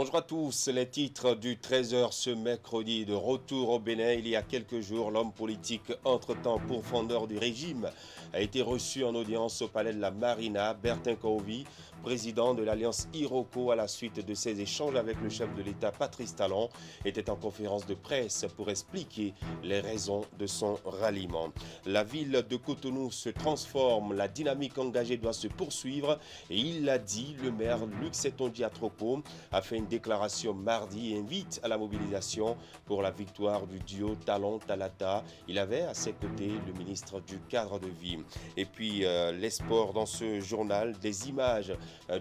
Bonjour à tous, les titres du 13h ce mercredi. De retour au Bénin il y a quelques jours, l'homme politique entre-temps pourfendeur du régime a été reçu en audience au palais de la Marina. Bertin Korovi, président de l'Alliance Iroko, à la suite de ses échanges avec le chef de l'État Patrice Talon, était en conférence de presse pour expliquer les raisons de son ralliement. La ville de Cotonou se transforme, la dynamique engagée doit se poursuivre et il l'a dit, le maire Luc Setonji Atroko a fait une déclaration mardi et invite à la mobilisation pour la victoire du duo Talon-Talata. Il avait à ses côtés le ministre du cadre de vie. Et puis les sports dans ce journal, des images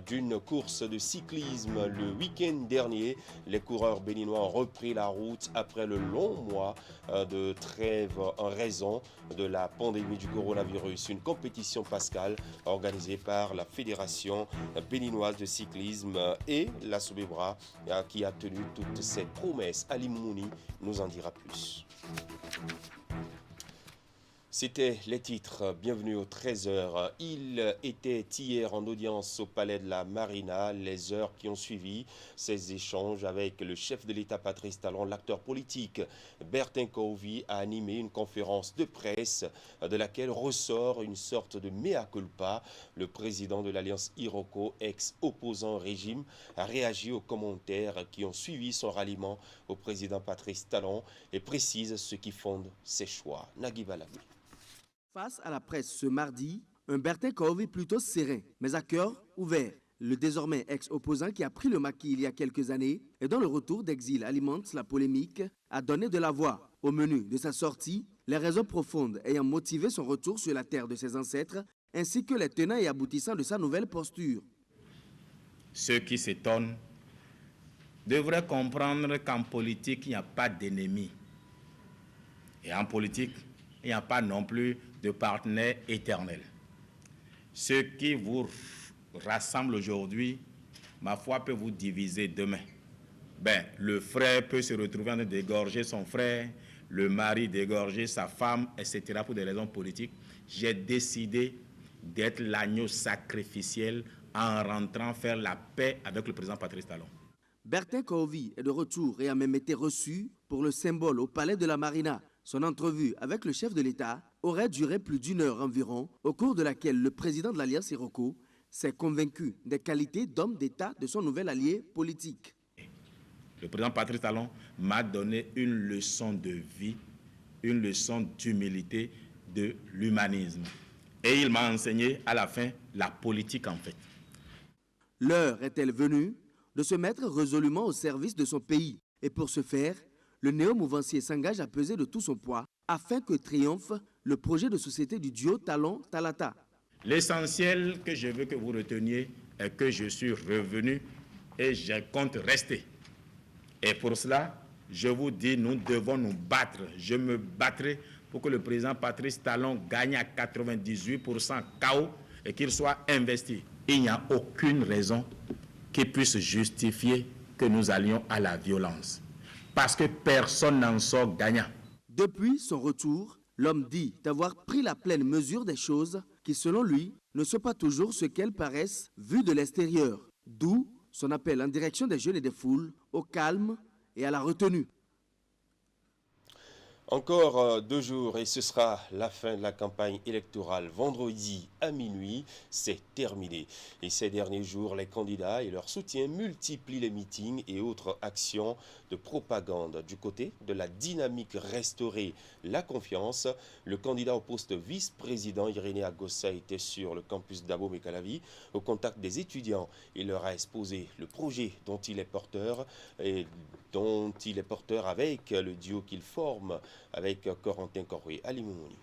d'une course de cyclisme le week-end dernier. Les coureurs béninois ont repris la route après le long mois de trêve en raison de la pandémie du coronavirus. Une compétition pascale organisée par la Fédération béninoise de cyclisme et la Sobebra qui a tenu toutes ses promesses. Ali Mouni nous en dira plus. C'était les titres. Bienvenue au 13h. Il était hier en audience au palais de la Marina. Les heures qui ont suivi ces échanges avec le chef de l'État Patrice Talon, l'acteur politique Bertin Korovi a animé une conférence de presse de laquelle ressort une sorte de mea culpa. Le président de l'Alliance Iroko, ex-opposant au régime, a réagi aux commentaires qui ont suivi son ralliement au président Patrice Talon et précise ce qui fonde ses choix. Nagui Balagui. Face à la presse ce mardi, un Bertin Korovi plutôt serein, mais à cœur ouvert. Le désormais ex-opposant qui a pris le maquis il y a quelques années et dont le retour d'exil alimente la polémique a donné de la voix. Au menu de sa sortie, les raisons profondes ayant motivé son retour sur la terre de ses ancêtres, ainsi que les tenants et aboutissants de sa nouvelle posture. Ceux qui s'étonnent devraient comprendre qu'en politique, il n'y a pas d'ennemis. Et en politique, il n'y a pas non plus de partenaire éternel. Ce qui vous rassemble aujourd'hui, ma foi, peut vous diviser demain. Le frère peut se retrouver en train d'égorger son frère, le mari d'égorger sa femme, etc. pour des raisons politiques. J'ai décidé d'être l'agneau sacrificiel en rentrant faire la paix avec le président Patrice Talon. Bertin Korovi est de retour et a même été reçu pour le symbole au palais de la Marina. Son entrevue avec le chef de l'État aurait duré plus d'une heure environ, au cours de laquelle le président de l'Alliance Iroko s'est convaincu des qualités d'homme d'État de son nouvel allié politique. Le président Patrice Talon m'a donné une leçon de vie, une leçon d'humilité, de l'humanisme. Et il m'a enseigné à la fin la politique en fait. L'heure est-elle venue de se mettre résolument au service de son pays? Et pour ce faire, le néo-mouvancier s'engage à peser de tout son poids afin que triomphe le projet de société du duo Talon-Talata. L'essentiel que je veux que vous reteniez est que je suis revenu et je compte rester. Et pour cela, je vous dis, nous devons nous battre. Je me battrai pour que le président Patrice Talon gagne à 98% KO et qu'il soit investi. Il n'y a aucune raison qui puisse justifier que nous allions à la violence. Parce que personne n'en sort gagnant. Depuis son retour, l'homme dit avoir pris la pleine mesure des choses qui, selon lui, ne sont pas toujours ce qu'elles paraissent vues de l'extérieur. D'où son appel en direction des jeunes et des foules au calme et à la retenue. Encore 2 jours et ce sera la fin de la campagne électorale. Vendredi à minuit, c'est terminé. Et ces derniers jours, les candidats et leurs soutiens multiplient les meetings et autres actions de propagande. Du côté de la dynamique restaurer la confiance, le candidat au poste vice-président Irénée Agossa était sur le campus d'Abomey-Calavi au contact des étudiants. Il leur a exposé le projet dont il est porteur et dont il est porteur avec le duo qu'il forme avec Corentin Korovi. Ali Moumouni.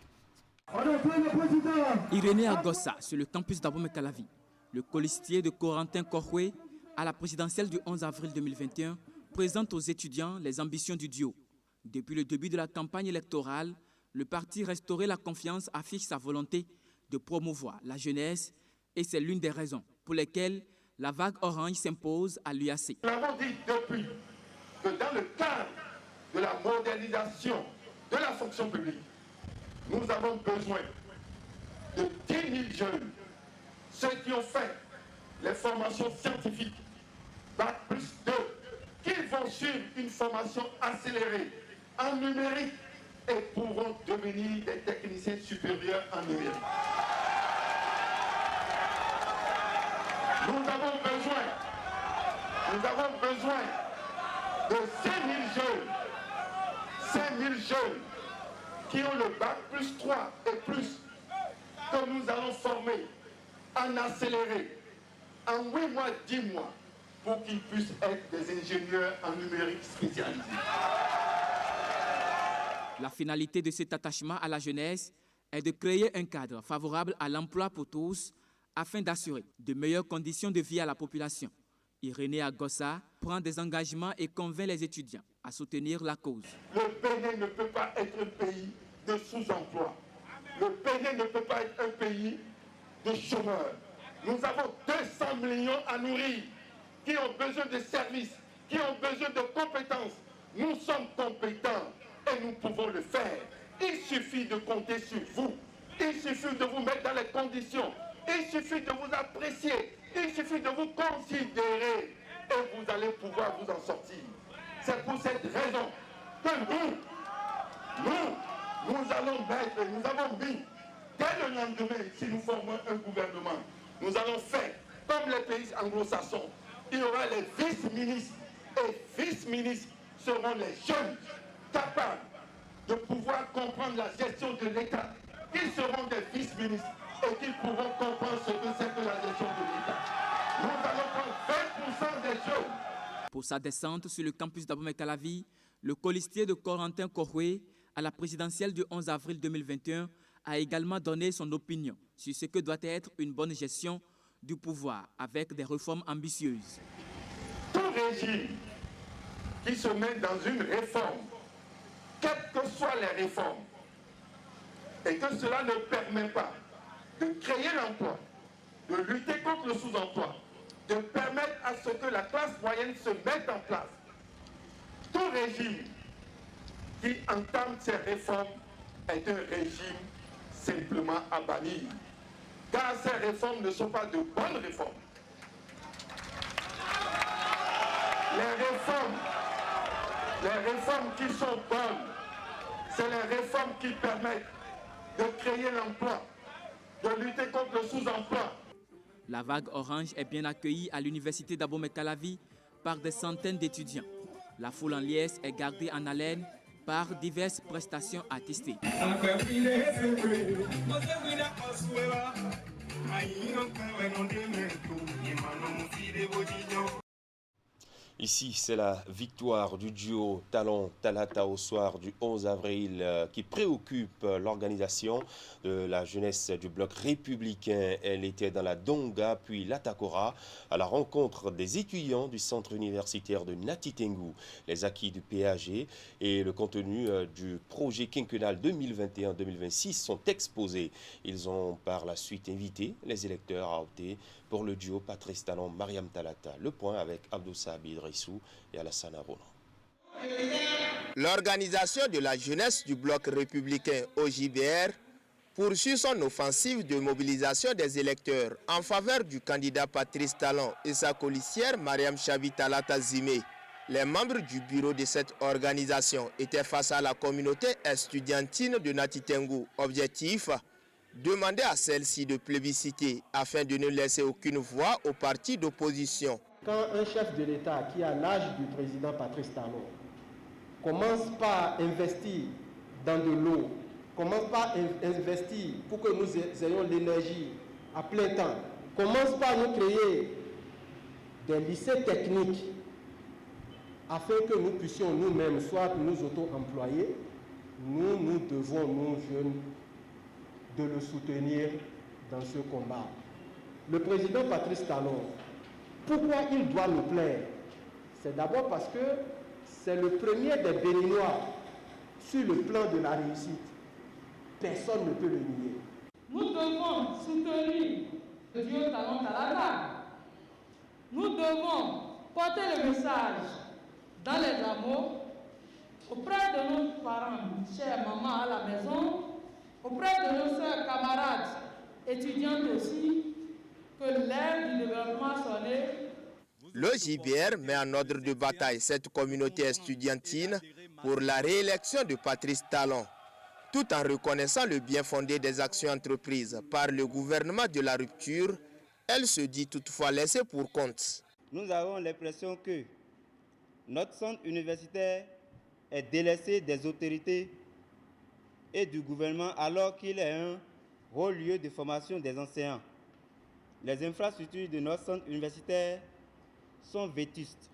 Irénée Agossa sur le campus d'Abomey-Calavi. Le colistier de Corentin Korovi à la présidentielle du 11 avril 2021 présente aux étudiants les ambitions du duo. Depuis le début de la campagne électorale, le parti Restaurer la confiance affiche sa volonté de promouvoir la jeunesse et c'est l'une des raisons pour lesquelles la vague orange s'impose à l'UAC. Nous avons dit depuis que dans le cadre de la modernisation de la fonction publique, nous avons besoin de 10 000 jeunes, ceux qui ont fait les formations scientifiques, Bac+2, suivre une formation accélérée en numérique et pourront devenir des techniciens supérieurs en numérique. Nous avons besoin de 5 000 jeunes qui ont le bac plus 3 et plus, que nous allons former en accéléré, en 8 mois, 10 mois, pour qu'ils puissent être des ingénieurs en numérique spécialisés. La finalité de cet attachement à la jeunesse est de créer un cadre favorable à l'emploi pour tous afin d'assurer de meilleures conditions de vie à la population. Irénée Agossa prend des engagements et convainc les étudiants à soutenir la cause. Le Bénin ne peut pas être un pays de sous-emploi. Le Bénin ne peut pas être un pays de chômeurs. Nous avons 200 millions à nourrir, qui ont besoin de services, qui ont besoin de compétences. Nous sommes compétents et nous pouvons le faire. Il suffit de compter sur vous. Il suffit de vous mettre dans les conditions. Il suffit de vous apprécier. Il suffit de vous considérer et vous allez pouvoir vous en sortir. C'est pour cette raison que nous allons mettre, nous avons mis, dès le lendemain, si nous formons un gouvernement, nous allons faire comme les pays anglo-saxons. Il y aura les vice-ministres et vice-ministres seront les jeunes capables de pouvoir comprendre la gestion de l'État. Ils seront des vice-ministres et qu'ils pourront comprendre ce que c'est que la gestion de l'État. Nous allons prendre 20% des jeunes. Pour sa descente sur le campus d'Abomey-Calavi, le colistier de Corentin Koroué, à la présidentielle du 11 avril 2021, a également donné son opinion sur ce que doit être une bonne gestion du pouvoir avec des réformes ambitieuses. Tout régime qui se met dans une réforme, quelles que soient les réformes, et que cela ne permet pas de créer l'emploi, de lutter contre le sous-emploi, de permettre à ce que la classe moyenne se mette en place. Tout régime qui entame ces réformes est un régime simplement à bannir, car ces réformes ne sont pas de bonnes réformes. Les réformes qui sont bonnes, c'est les réformes qui permettent de créer l'emploi, de lutter contre le sous-emploi. La vague orange est bien accueillie à l'université d'Abomey-Calavi par des centaines d'étudiants. La foule en liesse est gardée en haleine par diverses prestations artistiques. Ici, c'est la victoire du duo Talon-Talata au soir du 11 avril qui préoccupe l'organisation de la jeunesse du bloc républicain. Elle était dans la Donga puis l'Atakora à la rencontre des étudiants du centre universitaire de Nati Tengou. Les acquis du PAG et le contenu du projet quinquennal 2021-2026 sont exposés. Ils ont par la suite invité les électeurs à opter pour le duo Patrice Talon-Mariam Talata. Le point avec Abdou Sabi Idrissou et Alassane Arono. L'organisation de la jeunesse du bloc républicain OJBR poursuit son offensive de mobilisation des électeurs en faveur du candidat Patrice Talon et sa colistière Mariam Chabi Talata Zimé. Les membres du bureau de cette organisation étaient face à la communauté estudiantine de Nati Tengou. Objectif: demander à celle-ci de plébisciter afin de ne laisser aucune voix aux partis d'opposition. Quand un chef de l'État qui a l'âge du président Patrice Talon commence par investir dans de l'eau, commence par investir pour que nous ayons l'énergie à plein temps, commence par nous créer des lycées techniques afin que nous puissions nous-mêmes soit nous auto-employer, nous devons, nous jeunes, de le soutenir dans ce combat. Le président Patrice Talon, pourquoi il doit nous plaire? C'est d'abord parce que c'est le premier des Béninois sur le plan de la réussite. Personne ne peut le nier. Nous devons soutenir le duo Talon-Talata. Nous devons porter le message dans les hameaux, auprès de nos parents, chères mamans à la maison, auprès de nos sœurs camarades étudiantes aussi, que l'ère du développement soit née. Le JBR met en ordre de bataille cette communauté estudiantine pour la réélection de Patrice Talon, tout en reconnaissant le bien fondé des actions entreprises par le gouvernement de la rupture. Elle se dit toutefois laissée pour compte. Nous avons l'impression que notre centre universitaire est délaissé des autorités et du gouvernement alors qu'il est un haut lieu de formation des enseignants. Les infrastructures de notre centre universitaire sont vétustes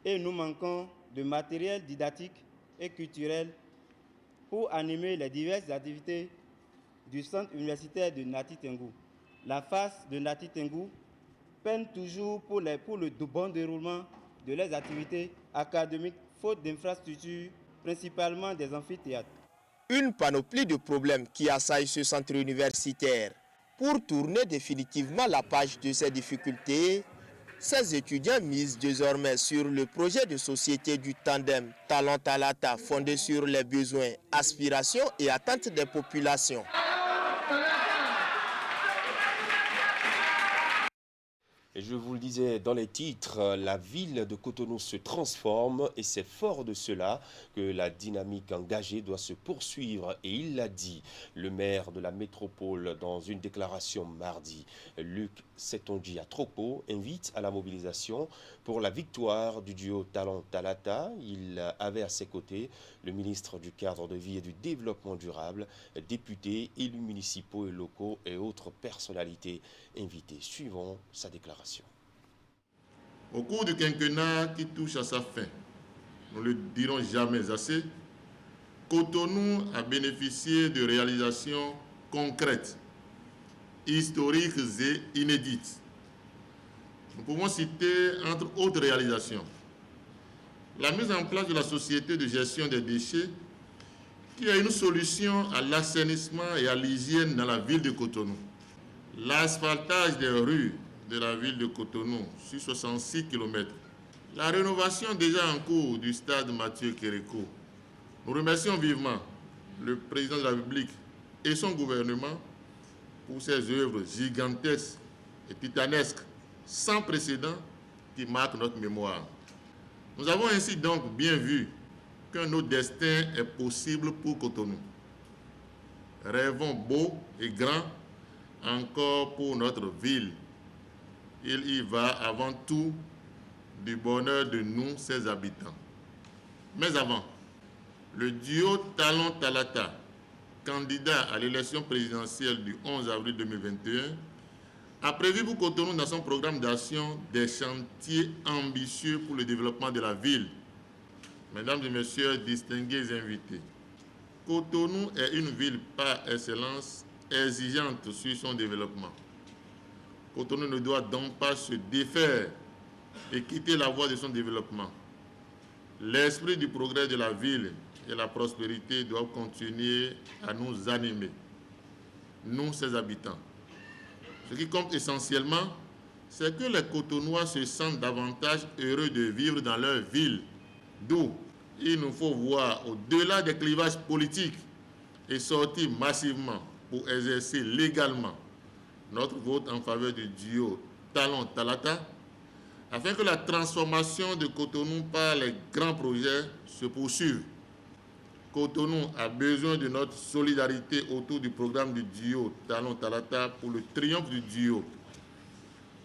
et nous manquons de matériel didactique et culturel pour animer les diverses activités du centre universitaire de Nati Tengou. La face de Nati Tengou peine toujours pour le bon déroulement de leurs activités académiques, faute d'infrastructures, principalement des amphithéâtres. Une panoplie de problèmes qui assaillent ce centre universitaire. Pour tourner définitivement la page de ces difficultés, ces étudiants misent désormais sur le projet de société du tandem Talon Talata fondé sur les besoins, aspirations et attentes des populations. Et je vous le disais dans les titres, la ville de Cotonou se transforme et c'est fort de cela que la dynamique engagée doit se poursuivre. Et il l'a dit, le maire de la métropole dans une déclaration mardi, Luc Setondji Atropo, invite à la mobilisation pour la victoire du duo Talon Talata. Il avait à ses côtés le ministre du Cadre de vie et du Développement durable, députés, élus municipaux et locaux et autres personnalités invitées. Suivons sa déclaration. Au cours du quinquennat qui touche à sa fin, nous ne le dirons jamais assez, Cotonou a bénéficié de réalisations concrètes, historiques et inédites. Nous pouvons citer, entre autres réalisations, la mise en place de la société de gestion des déchets qui a une solution à l'assainissement et à l'hygiène dans la ville de Cotonou. L'asphaltage des rues de la ville de Cotonou sur 66 km. La rénovation déjà en cours du stade Mathieu Kéréko. Nous remercions vivement le président de la République et son gouvernement pour ces œuvres gigantesques et titanesques sans précédent qui marquent notre mémoire. Nous avons ainsi donc bien vu qu'un autre destin est possible pour Cotonou. Rêvons beau et grand encore pour notre ville. Il y va avant tout du bonheur de nous, ses habitants. Mais avant, le duo Talon Talata, candidat à l'élection présidentielle du 11 avril 2021, a prévu pour Cotonou dans son programme d'action des chantiers ambitieux pour le développement de la ville. Mesdames et messieurs, distingués invités, Cotonou est une ville par excellence exigeante sur son développement. Cotonou ne doit donc pas se défaire et quitter la voie de son développement. L'esprit du progrès de la ville et la prospérité doivent continuer à nous animer, nous, ses habitants. Ce qui compte essentiellement, c'est que les Cotonnois se sentent davantage heureux de vivre dans leur ville, d'où il nous faut voir au-delà des clivages politiques et sortir massivement pour exercer légalement notre vote en faveur du duo Talon Talata, afin que la transformation de Cotonou par les grands projets se poursuive. Cotonou a besoin de notre solidarité autour du programme du duo Talon Talata pour le triomphe du duo.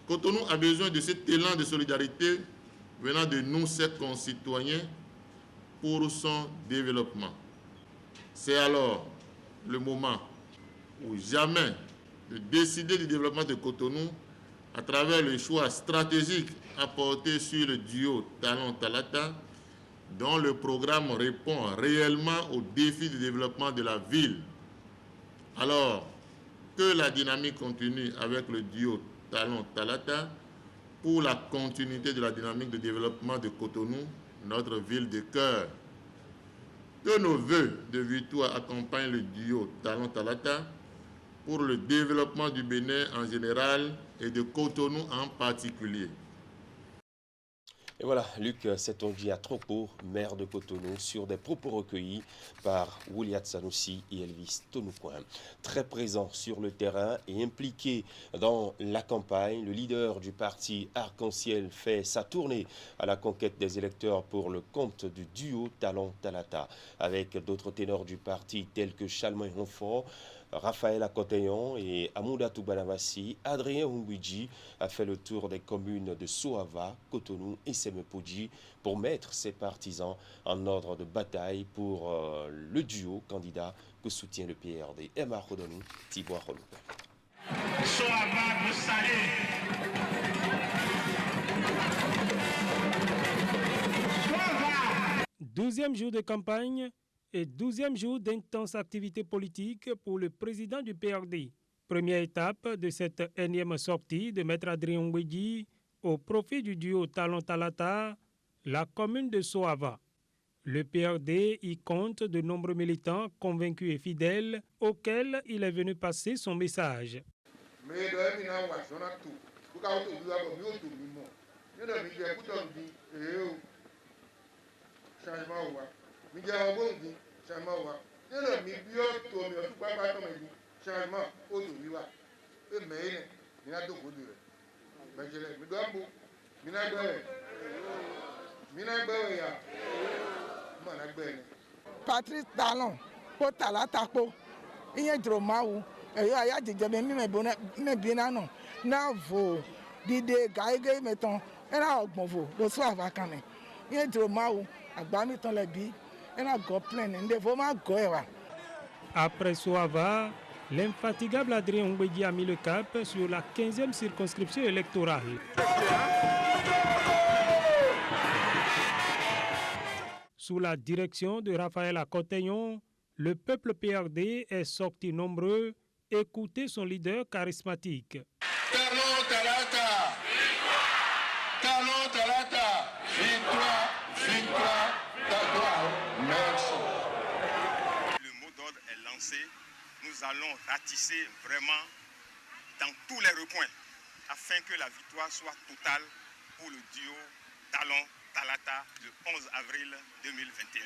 Cotonou a besoin de cet élan de solidarité venant de nous, ses concitoyens, pour son développement. C'est alors le moment ou jamais de décider du développement de Cotonou à travers le choix stratégique apporté sur le duo Talon Talata, dont le programme répond réellement aux défis du développement de la ville. Alors que la dynamique continue avec le duo Talon Talata pour la continuité de la dynamique de développement de Cotonou, notre ville de cœur. Que nos vœux de victoire accompagnent le duo Talon Talata pour le développement du Bénin en général et de Cotonou en particulier. Et voilà, Luc Setonji à Tropo, maire de Cotonou, sur des propos recueillis par William Sanoussi et Elvis Tonoucoin. Très présent sur le terrain et impliqué dans la campagne, le leader du parti Arc-en-Ciel fait sa tournée à la conquête des électeurs pour le compte du duo Talon-Talata, avec d'autres ténors du parti tels que Chalmin Honfort, Raphaël Akoteyon et Amoudou Banabassi. Adrien Hungwiji a fait le tour des communes de Soava, Cotonou et Semepoji pour mettre ses partisans en ordre de bataille pour le duo candidat que soutient le PRD. Emma Rodonou, Thibaut Roloupe. Soava de Salé. Deuxième jour de campagne et 12e jour d'intense activité politique pour le président du PRD. Première étape de cette énième sortie de Maître Adrien Hungwiji au profit du duo Talon-Talata, la commune de Soava. Le PRD y compte de nombreux militants convaincus et fidèles auxquels il est venu passer son message. Patrice Talon, pour Talata, il y a Dromaou, et il y a des gens qui ont Navo, Dide, Gaïgé, mettons, et là, Bonvo, le soir vacant. Il y a Dromaou, à Bamiton les billes, et là, go plein, et vraiment goéva. Après Soava, l'infatigable Adrien Hungwiji a mis le cap sur la 15e circonscription électorale. Sous la direction de Raphaël Akoteyon, le peuple PRD est sorti nombreux écouter son leader charismatique. Talon Talata, Talon Talata, victoire, merci. Le mot d'ordre est lancé. Nous allons ratisser vraiment dans tous les recoins afin que la victoire soit totale pour le duo Talon-Talata le 11 avril 2021.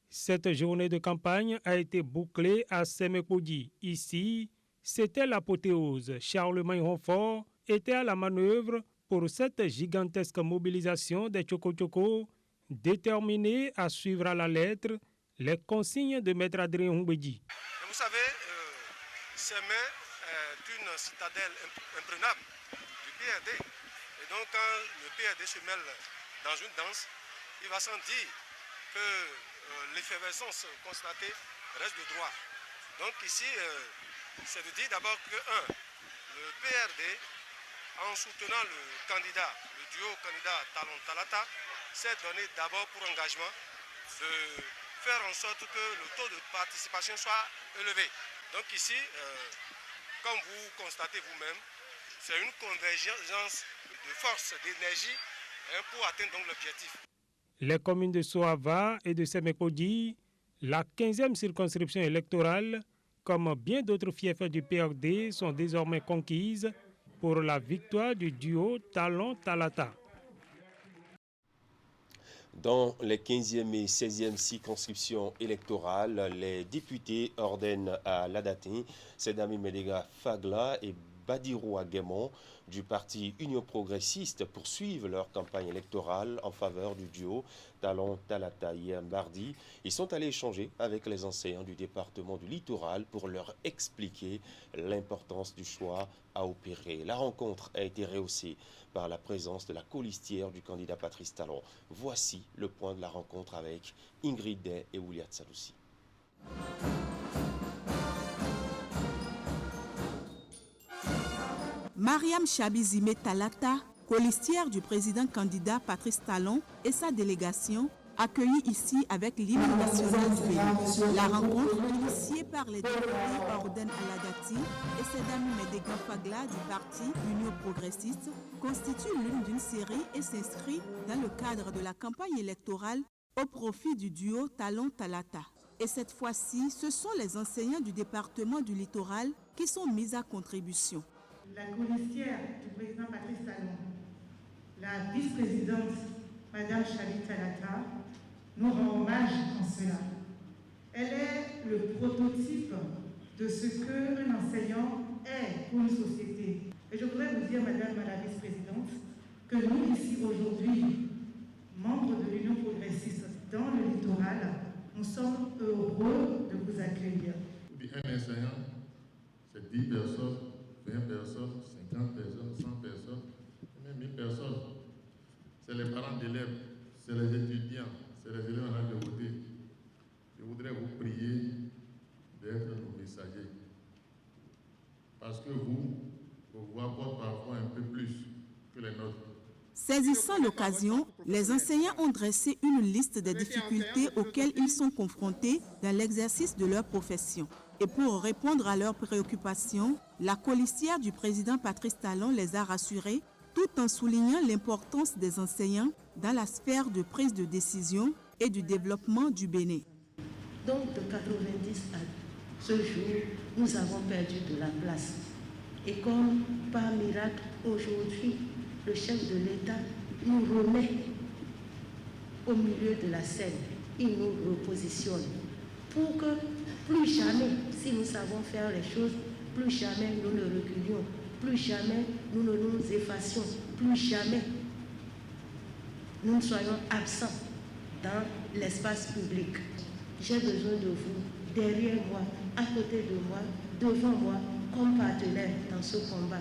Cette journée de campagne a été bouclée à Semepoji. Ici, c'était l'apothéose. Charlemagne Honfort était à la manœuvre pour cette gigantesque mobilisation des Tchoko-Tchoko, déterminés à suivre à la lettre les consignes de Maître Adrien Hungwiji. Vous savez, Semé est une citadelle imprenable du PRD. Et donc, quand le PRD se mêle dans une danse, il va sans dire que l'effervescence constatée reste de droit. Donc ici, c'est de dire d'abord que, le PRD, en soutenant le candidat, le duo candidat Talon-Talata, s'est donné d'abord pour engagement de faire en sorte que le taux de participation soit élevé. Donc ici, comme vous constatez vous-même, c'est une convergence de force, d'énergie pour atteindre donc l'objectif. Les communes de Soava et de Semepoji, la 15e circonscription électorale, comme bien d'autres fiefs du PRD, sont désormais conquises pour la victoire du duo Talon-Talata. Dans les 15e et 16e circonscriptions électorales, les députés ordonnent à Ladatin, Sedami Medega Fagla et Badirou Aguemon du parti Union progressiste poursuivent leur campagne électorale en faveur du duo Talon-Talata. Hier mardi, ils sont allés échanger avec les enseignants du département du Littoral pour leur expliquer l'importance du choix à opérer. La rencontre a été rehaussée par la présence de la colistière du candidat Patrice Talon. Voici le point de la rencontre avec Ingrid Day et William Sanoussi. Mariam Chabizime Talata, colistière du président candidat Patrice Talon et sa délégation, accueillie ici avec l'hymne national du pays. La rencontre, initiée par les députés Orden Aladati et Sedami Medegan Fagla du parti Union progressiste, constitue l'une d'une série et s'inscrit dans le cadre de la campagne électorale au profit du duo Talon-Talata. Et cette fois-ci, ce sont les enseignants du département du Littoral qui sont mis à contribution. La colistière du président Patrice Talon, la vice-présidente Madame Chabi Talata, nous rend hommage en cela. Elle est le prototype de ce qu'un enseignant est pour une société. Et je voudrais vous dire, Madame la vice-présidente, que nous, ici aujourd'hui, membres de l'Union progressiste dans le littoral, nous sommes heureux de vous accueillir. Un enseignant, c'est 10 personnes, 20 personnes, 50 personnes, 100 personnes, même 1000 personnes. C'est les parents d'élèves, c'est les étudiants, c'est les élèves en âge de voter. Je voudrais vous prier d'être nos messagers. Parce que vos voix portent parfois un peu plus que les nôtres. Saisissant l'occasion, les enseignants ont dressé une liste des difficultés auxquelles ils sont confrontés dans l'exercice de leur profession. Et pour répondre à leurs préoccupations, la colistière du président Patrice Talon les a rassurés, tout en soulignant l'importance des enseignants dans la sphère de prise de décision et du développement du Bénin. Donc de 90 à ce jour, nous avons perdu de la place. Et comme par miracle, aujourd'hui, le chef de l'État nous remet au milieu de la scène. Il nous repositionne pour que plus jamais, si nous savons faire les choses, plus jamais nous ne reculions, plus jamais nous ne nous effacions, plus jamais nous ne soyons absents dans l'espace public. J'ai besoin de vous, derrière moi, à côté de moi, devant moi, comme partenaire dans ce combat.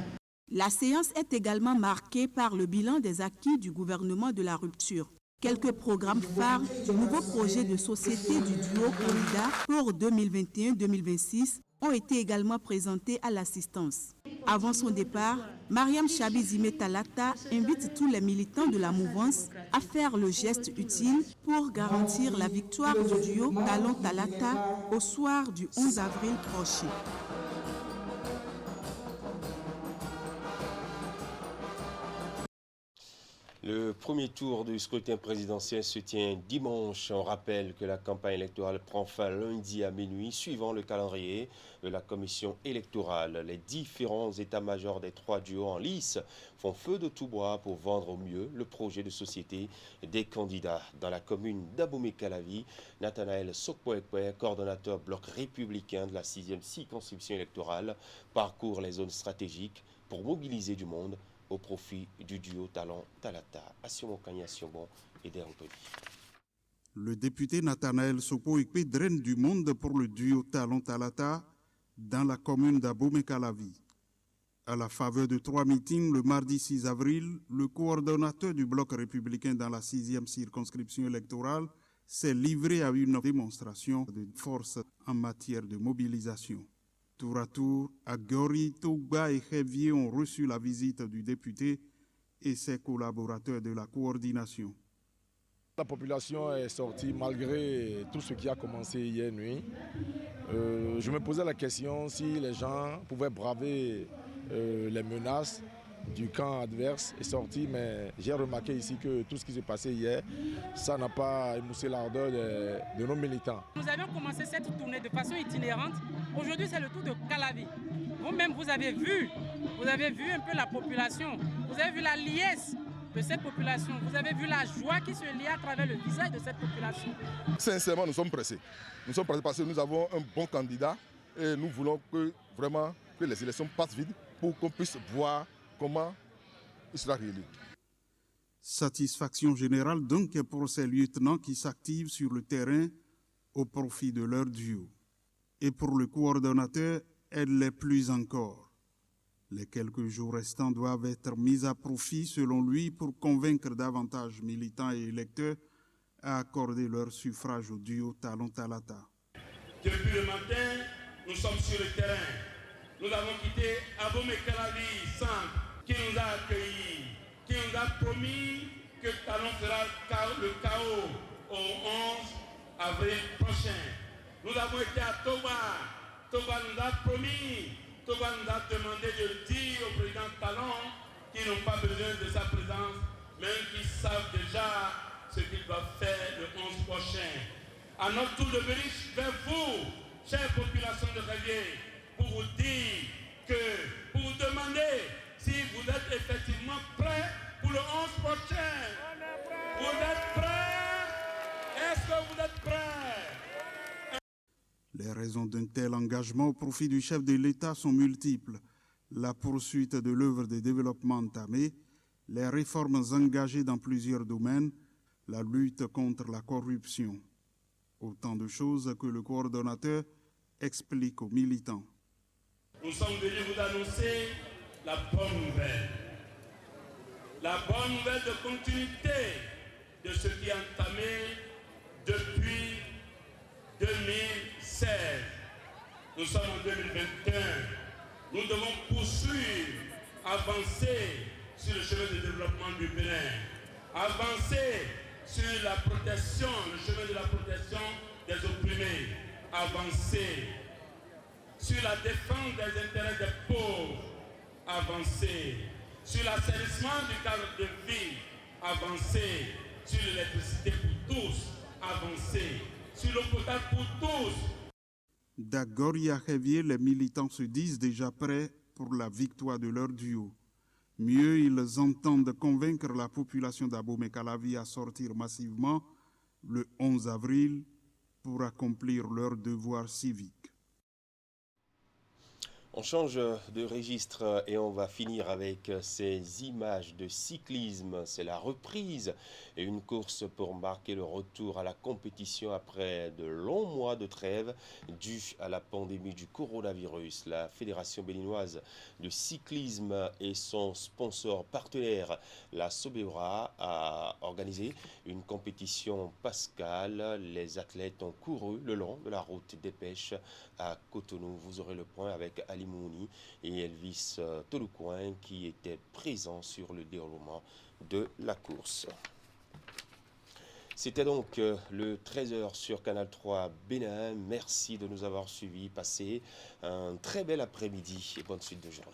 La séance est également marquée par le bilan des acquis du gouvernement de la rupture. Quelques programmes phares du nouveau projet de société du duo candidat pour 2021-2026 ont été également présentés à l'assistance. Avant son départ, Mariam Chabi Talata invite tous les militants de la mouvance à faire le geste utile pour garantir la victoire du duo Talon Talata au soir du 11 avril prochain. Le premier tour du scrutin présidentiel se tient dimanche. On rappelle que la campagne électorale prend fin lundi à minuit, suivant le calendrier de la commission électorale. Les différents états-majors des trois duos en lice font feu de tout bois pour vendre au mieux le projet de société des candidats. Dans la commune d'Abomey-Calavi, Nathanaël Sokpoekwe, coordonnateur bloc républicain de la 6e circonscription électorale, parcourt les zones stratégiques pour mobiliser du monde au profit du duo Talon Talata. Assiomo Kanya Siombon et Derotoli. Le député Nathanaël Sokpoekwe draine du monde pour le duo Talon Talata dans la commune d'Abomey-Calavi. À la faveur de 3 meetings le mardi 6 avril, le coordonnateur du bloc républicain dans la 6e circonscription électorale s'est livré à une démonstration de force en matière de mobilisation. Tour à tour, Agori, Tougba et Khévié ont reçu la visite du député et ses collaborateurs de la coordination. La population est sortie malgré tout ce qui a commencé hier nuit. Je me posais la question si les gens pouvaient braver les menaces du camp adverse et sortir, mais j'ai remarqué ici que tout ce qui s'est passé hier, ça n'a pas émoussé l'ardeur de nos militants. Nous avions commencé cette tournée de façon itinérante. Aujourd'hui, c'est le tour de Calavi. Vous-même, vous avez vu un peu la population, vous avez vu la liesse de cette population, vous avez vu la joie qui se lie à travers le visage de cette population. Sincèrement, nous sommes pressés. Nous sommes pressés parce que nous avons un bon candidat et nous voulons que vraiment que les élections passent vite pour qu'on puisse voir comment il sera réélu. Satisfaction générale donc pour ces lieutenants qui s'activent sur le terrain au profit de leur duo. Et pour le coordonnateur, elle l'est plus encore. Les quelques jours restants doivent être mis à profit, selon lui, pour convaincre davantage militants et électeurs à accorder leur suffrage au duo Talon Talata. Depuis le matin, nous sommes sur le terrain. Nous avons quitté Abomey-Calavi Centre, qui nous a accueillis, qui nous a promis que Talon sera le chaos au 11 avril prochain. Nous avons été à Toba. Toba nous a promis, Toba nous a demandé de dire au président Talon qu'ils n'ont pas besoin de sa présence, même qu'ils savent déjà ce qu'ils doivent faire le 11 prochain. À notre tour de venir vers vous, chère population de Révier, pour vous dire que, pour vous demander si vous êtes effectivement prêts pour le 11 prochain. Vous êtes prêts? Est-ce que vous êtes prêts? Les raisons d'un tel engagement au profit du chef de l'État sont multiples. La poursuite de l'œuvre de développement entamée, les réformes engagées dans plusieurs domaines, la lutte contre la corruption. Autant de choses que le coordonnateur explique aux militants. Nous sommes venus vous annoncer la bonne nouvelle. La bonne nouvelle de continuité de ce qui est entamé depuis 2016. Nous sommes en 2021. Nous devons poursuivre, avancer sur le chemin de développement du Bénin, avancer sur la protection, le chemin de la protection des opprimés, avancer sur la défense des intérêts des pauvres, avancer sur l'assainissement du cadre de vie, avancer sur l'électricité pour tous, avancer sur l'eau potable pour tous. D'Agoria-Javier, les militants se disent déjà prêts pour la victoire de leur duo. Mieux, ils entendent convaincre la population d'Abomey-Calavi à sortir massivement le 11 avril pour accomplir leur devoir civique. On change de registre et on va finir avec ces images de cyclisme. C'est la reprise et une course pour marquer le retour à la compétition après de longs mois de trêve dû à la pandémie du coronavirus. La Fédération béninoise de cyclisme et son sponsor partenaire, la Sobera, a organisé une compétition pascale. Les athlètes ont couru le long de la route des pêches à Cotonou. Vous aurez le point avec Ali Mouni et Elvis Tolucoin qui étaient présents sur le déroulement de la course. C'était donc le 13h sur Canal 3 Bénin. Merci de nous avoir suivis. Passez un très bel après-midi et bonne suite de journée.